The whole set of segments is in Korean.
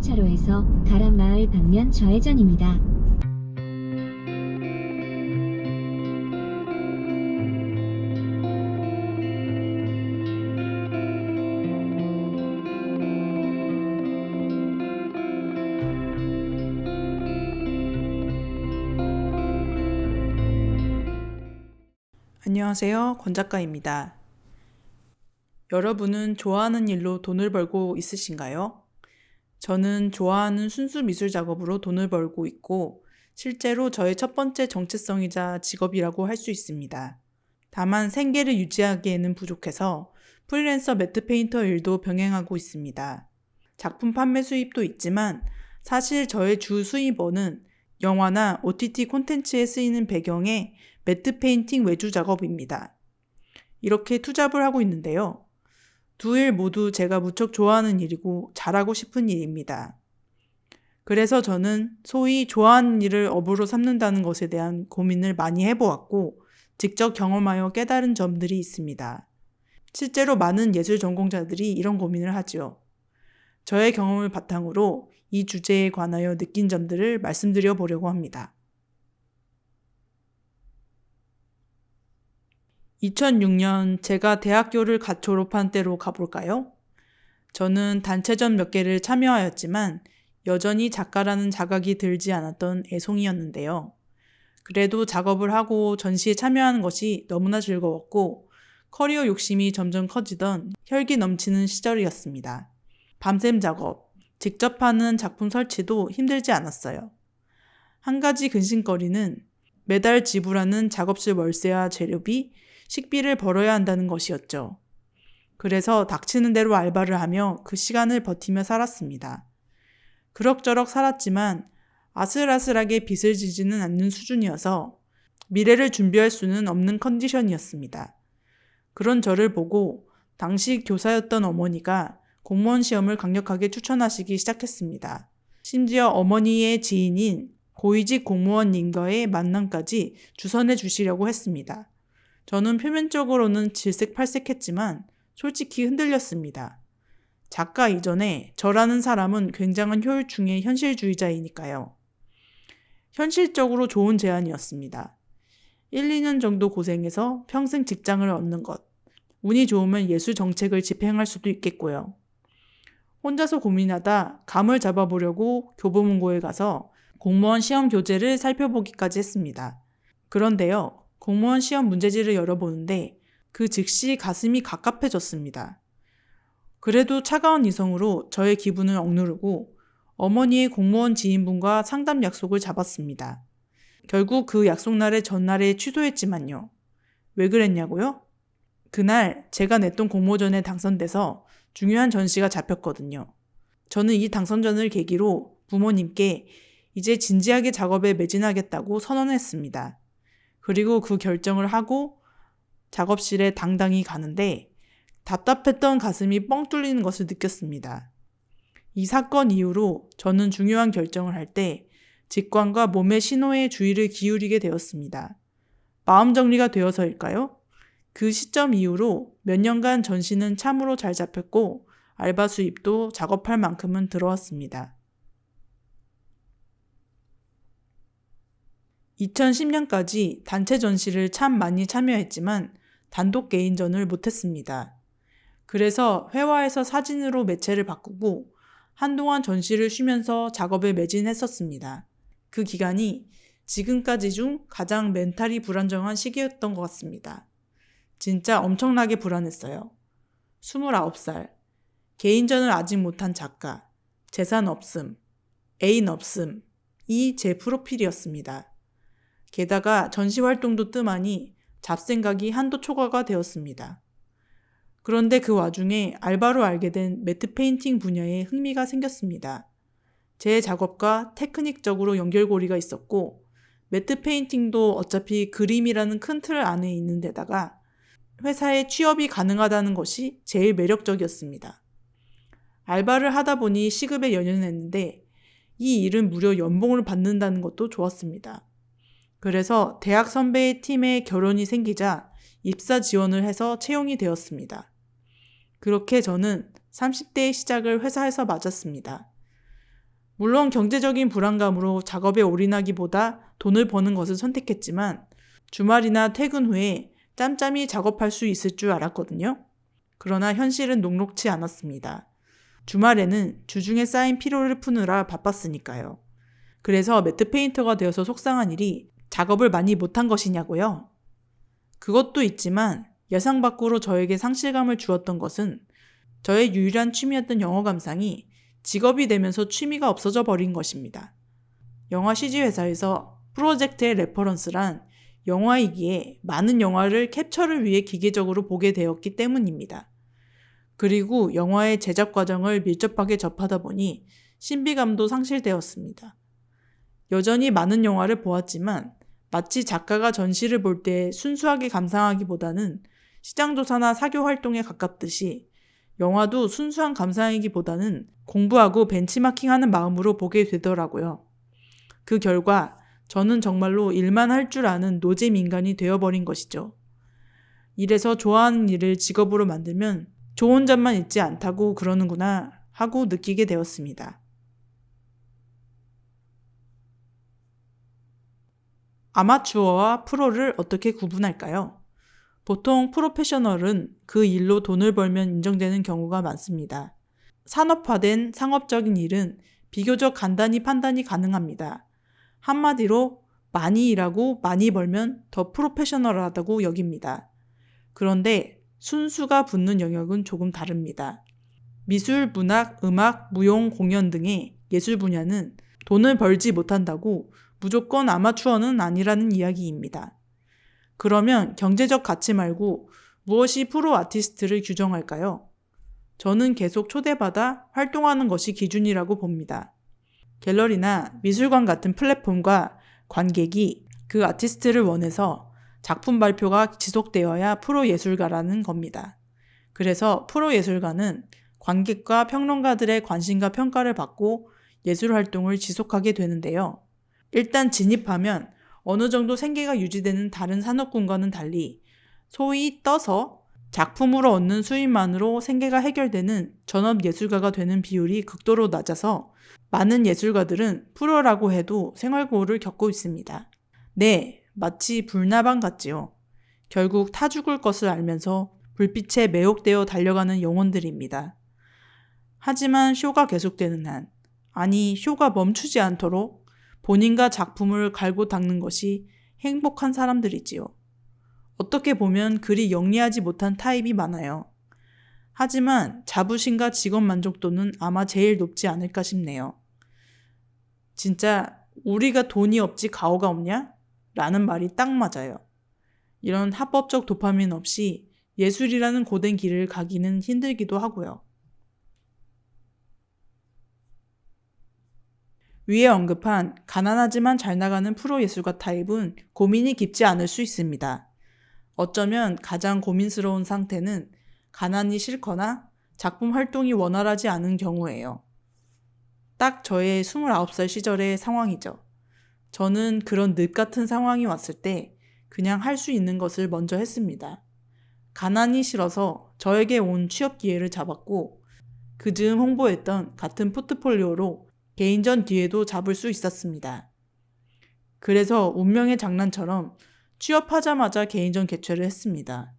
4차로에서 가람마을 방면 좌회전입니다. 안녕하세요. 권 작가입니다. 여러분은 좋아하는 일로 돈을 벌고 있으신가요? 저는 좋아하는 순수 미술 작업으로 돈을 벌고 있고 실제로 저의 첫 번째 정체성이자 직업이라고 할 수 있습니다. 다만 생계를 유지하기에는 부족해서 프리랜서 매트 페인터 일도 병행하고 있습니다. 작품 판매 수입도 있지만 사실 저의 주 수입원은 영화나 OTT 콘텐츠에 쓰이는 배경의 매트 페인팅 외주 작업입니다. 이렇게 투잡을 하고 있는데요. 두 일 모두 제가 무척 좋아하는 일이고 잘하고 싶은 일입니다. 그래서 저는 소위 좋아하는 일을 업으로 삼는다는 것에 대한 고민을 많이 해보았고 직접 경험하여 깨달은 점들이 있습니다. 실제로 많은 예술 전공자들이 이런 고민을 하지요. 저의 경험을 바탕으로 이 주제에 관하여 느낀 점들을 말씀드려 보려고 합니다. 2006년 제가 대학교를 갓 졸업한 때로 가볼까요? 저는 단체전 몇 개를 참여하였지만 여전히 작가라는 자각이 들지 않았던 애송이였는데요. 그래도 작업을 하고 전시에 참여하는 것이 너무나 즐거웠고 커리어 욕심이 점점 커지던 혈기 넘치는 시절이었습니다. 밤샘 작업, 직접 하는 작품 설치도 힘들지 않았어요. 한 가지 근심거리는 매달 지불하는 작업실 월세와 재료비, 식비를 벌어야 한다는 것이었죠. 그래서 닥치는 대로 알바를 하며 그 시간을 버티며 살았습니다. 그럭저럭 살았지만 아슬아슬하게 빚을 지지는 않는 수준이어서 미래를 준비할 수는 없는 컨디션이었습니다. 그런 저를 보고 당시 교사였던 어머니가 공무원 시험을 강력하게 추천하시기 시작했습니다. 심지어 어머니의 지인인 고위직 공무원님과의 만남까지 주선해 주시려고 했습니다. 저는 표면적으로는 질색팔색했지만 솔직히 흔들렸습니다. 작가 이전에 저라는 사람은 굉장한 효율충의 현실주의자이니까요. 현실적으로 좋은 제안이었습니다. 1, 2년 정도 고생해서 평생 직장을 얻는 것. 운이 좋으면 예술 정책을 집행할 수도 있겠고요. 혼자서 고민하다 감을 잡아보려고 교보문고에 가서 공무원 시험 교재를 살펴보기까지 했습니다. 그런데요. 공무원 시험 문제지를 열어보는데 그 즉시 가슴이 갑갑해졌습니다. 그래도 차가운 이성으로 저의 기분을 억누르고 어머니의 공무원 지인분과 상담 약속을 잡았습니다. 결국 그 약속날의 전날에 취소했지만요. 왜 그랬냐고요? 그날 제가 냈던 공모전에 당선돼서 중요한 전시가 잡혔거든요. 저는 이 당선전을 계기로 부모님께 이제 진지하게 작업에 매진하겠다고 선언했습니다. 그리고 그 결정을 하고 작업실에 당당히 가는데 답답했던 가슴이 뻥 뚫리는 것을 느꼈습니다. 이 사건 이후로 저는 중요한 결정을 할 때 직관과 몸의 신호에 주의를 기울이게 되었습니다. 마음 정리가 되어서일까요? 그 시점 이후로 몇 년간 전시는 참으로 잘 잡혔고 알바 수입도 작업할 만큼은 들어왔습니다. 2010년까지 단체 전시를 참 많이 참여했지만 단독 개인전을 못했습니다. 그래서 회화에서 사진으로 매체를 바꾸고 한동안 전시를 쉬면서 작업에 매진했었습니다. 그 기간이 지금까지 중 가장 멘탈이 불안정한 시기였던 것 같습니다. 진짜 엄청나게 불안했어요. 29살, 개인전을 아직 못한 작가, 재산 없음, 애인 없음, 이 제 프로필이었습니다. 게다가 전시 활동도 뜸하니 잡생각이 한도 초과가 되었습니다. 그런데 그 와중에 알바로 알게 된 매트 페인팅 분야에 흥미가 생겼습니다. 제 작업과 테크닉적으로 연결고리가 있었고 매트 페인팅도 어차피 그림이라는 큰 틀 안에 있는 데다가 회사에 취업이 가능하다는 것이 제일 매력적이었습니다. 알바를 하다 보니 시급에 연연했는데 이 일은 무려 연봉을 받는다는 것도 좋았습니다. 그래서 대학 선배의 팀에 결혼이 생기자 입사 지원을 해서 채용이 되었습니다. 그렇게 저는 30대의 시작을 회사에서 맞았습니다. 물론 경제적인 불안감으로 작업에 올인하기보다 돈을 버는 것을 선택했지만 주말이나 퇴근 후에 짬짬이 작업할 수 있을 줄 알았거든요. 그러나 현실은 녹록지 않았습니다. 주말에는 주중에 쌓인 피로를 푸느라 바빴으니까요. 그래서 매트 페인터가 되어서 속상한 일이 작업을 많이 못한 것이냐고요? 그것도 있지만 예상 밖으로 저에게 상실감을 주었던 것은 저의 유일한 취미였던 영어 감상이 직업이 되면서 취미가 없어져 버린 것입니다. 영화 CG 회사에서 프로젝트의 레퍼런스란 영화이기에 많은 영화를 캡처를 위해 기계적으로 보게 되었기 때문입니다. 그리고 영화의 제작 과정을 밀접하게 접하다 보니 신비감도 상실되었습니다. 여전히 많은 영화를 보았지만 마치 작가가 전시를 볼 때 순수하게 감상하기보다는 시장조사나 사교 활동에 가깝듯이 영화도 순수한 감상이기보다는 공부하고 벤치마킹하는 마음으로 보게 되더라고요. 그 결과 저는 정말로 일만 할 줄 아는 노잼 인간이 되어버린 것이죠. 이래서 좋아하는 일을 직업으로 만들면 좋은 점만 있지 않다고 그러는구나 하고 느끼게 되었습니다. 아마추어와 프로를 어떻게 구분할까요? 보통 프로페셔널은 그 일로 돈을 벌면 인정되는 경우가 많습니다. 산업화된 상업적인 일은 비교적 간단히 판단이 가능합니다. 한마디로 많이 일하고 많이 벌면 더 프로페셔널하다고 여깁니다. 그런데 순수가 붙는 영역은 조금 다릅니다. 미술, 문학, 음악, 무용, 공연 등의 예술 분야는 돈을 벌지 못한다고 무조건 아마추어는 아니라는 이야기입니다. 그러면 경제적 가치 말고 무엇이 프로 아티스트를 규정할까요? 저는 계속 초대받아 활동하는 것이 기준이라고 봅니다. 갤러리나 미술관 같은 플랫폼과 관객이 그 아티스트를 원해서 작품 발표가 지속되어야 프로 예술가라는 겁니다. 그래서 프로 예술가는 관객과 평론가들의 관심과 평가를 받고 예술 활동을 지속하게 되는데요. 일단 진입하면 어느 정도 생계가 유지되는 다른 산업군과는 달리 소위 떠서 작품으로 얻는 수입만으로 생계가 해결되는 전업 예술가가 되는 비율이 극도로 낮아서 많은 예술가들은 프로라고 해도 생활고를 겪고 있습니다. 네, 마치 불나방 같지요. 결국 타 죽을 것을 알면서 불빛에 매혹되어 달려가는 영혼들입니다. 하지만 쇼가 계속되는 한, 아니 쇼가 멈추지 않도록 본인과 작품을 갈고 닦는 것이 행복한 사람들이지요. 어떻게 보면 그리 영리하지 못한 타입이 많아요. 하지만 자부심과 직업 만족도는 아마 제일 높지 않을까 싶네요. 진짜 우리가 돈이 없지 가오가 없냐? 라는 말이 딱 맞아요. 이런 합법적 도파민 없이 예술이라는 고된 길을 가기는 힘들기도 하고요. 위에 언급한 가난하지만 잘 나가는 프로 예술가 타입은 고민이 깊지 않을 수 있습니다. 어쩌면 가장 고민스러운 상태는 가난이 싫거나 작품 활동이 원활하지 않은 경우예요. 딱 저의 29살 시절의 상황이죠. 저는 그런 늪 같은 상황이 왔을 때 그냥 할 수 있는 것을 먼저 했습니다. 가난이 싫어서 저에게 온 취업 기회를 잡았고 그 즈음 홍보했던 같은 포트폴리오로 개인전 뒤에도 잡을 수 있었습니다. 그래서 운명의 장난처럼 취업하자마자 개인전 개최를 했습니다.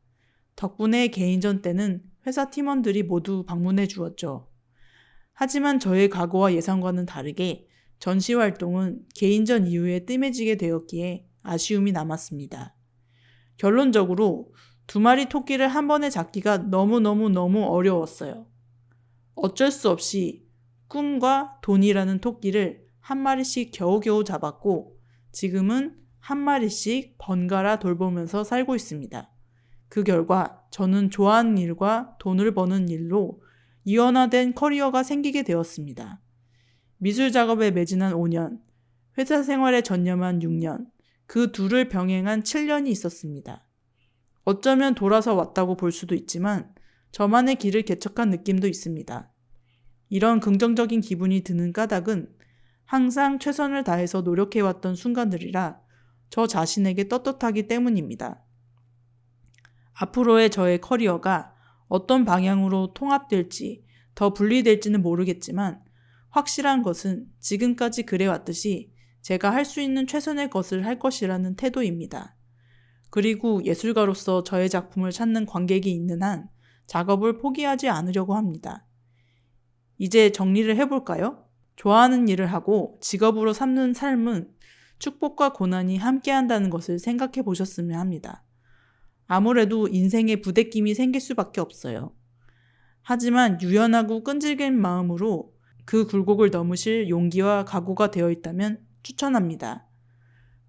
덕분에 개인전 때는 회사 팀원들이 모두 방문해 주었죠. 하지만 저의 각오와 예상과는 다르게 전시 활동은 개인전 이후에 뜸해지게 되었기에 아쉬움이 남았습니다. 결론적으로 2마리 토끼를 한 번에 잡기가 너무 어려웠어요. 어쩔 수 없이 꿈과 돈이라는 토끼를 한 마리씩 겨우겨우 잡았고 지금은 한 마리씩 번갈아 돌보면서 살고 있습니다. 그 결과 저는 좋아하는 일과 돈을 버는 일로 이원화된 커리어가 생기게 되었습니다. 미술 작업에 매진한 5년, 회사 생활에 전념한 6년, 그 둘을 병행한 7년이 있었습니다. 어쩌면 돌아서 왔다고 볼 수도 있지만 저만의 길을 개척한 느낌도 있습니다. 이런 긍정적인 기분이 드는 까닭은 항상 최선을 다해서 노력해왔던 순간들이라 저 자신에게 떳떳하기 때문입니다. 앞으로의 저의 커리어가 어떤 방향으로 통합될지 더 분리될지는 모르겠지만 확실한 것은 지금까지 그래왔듯이 제가 할 수 있는 최선의 것을 할 것이라는 태도입니다. 그리고 예술가로서 저의 작품을 찾는 관객이 있는 한 작업을 포기하지 않으려고 합니다. 이제 정리를 해볼까요? 좋아하는 일을 하고 직업으로 삼는 삶은 축복과 고난이 함께한다는 것을 생각해 보셨으면 합니다. 아무래도 인생에 부대낌이 생길 수밖에 없어요. 하지만 유연하고 끈질긴 마음으로 그 굴곡을 넘으실 용기와 각오가 되어 있다면 추천합니다.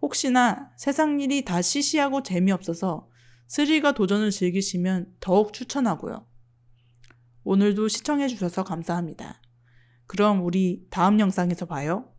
혹시나 세상 일이 다 시시하고 재미없어서 스릴과 도전을 즐기시면 더욱 추천하고요. 오늘도 시청해 주셔서 감사합니다. 그럼 우리 다음 영상에서 봐요.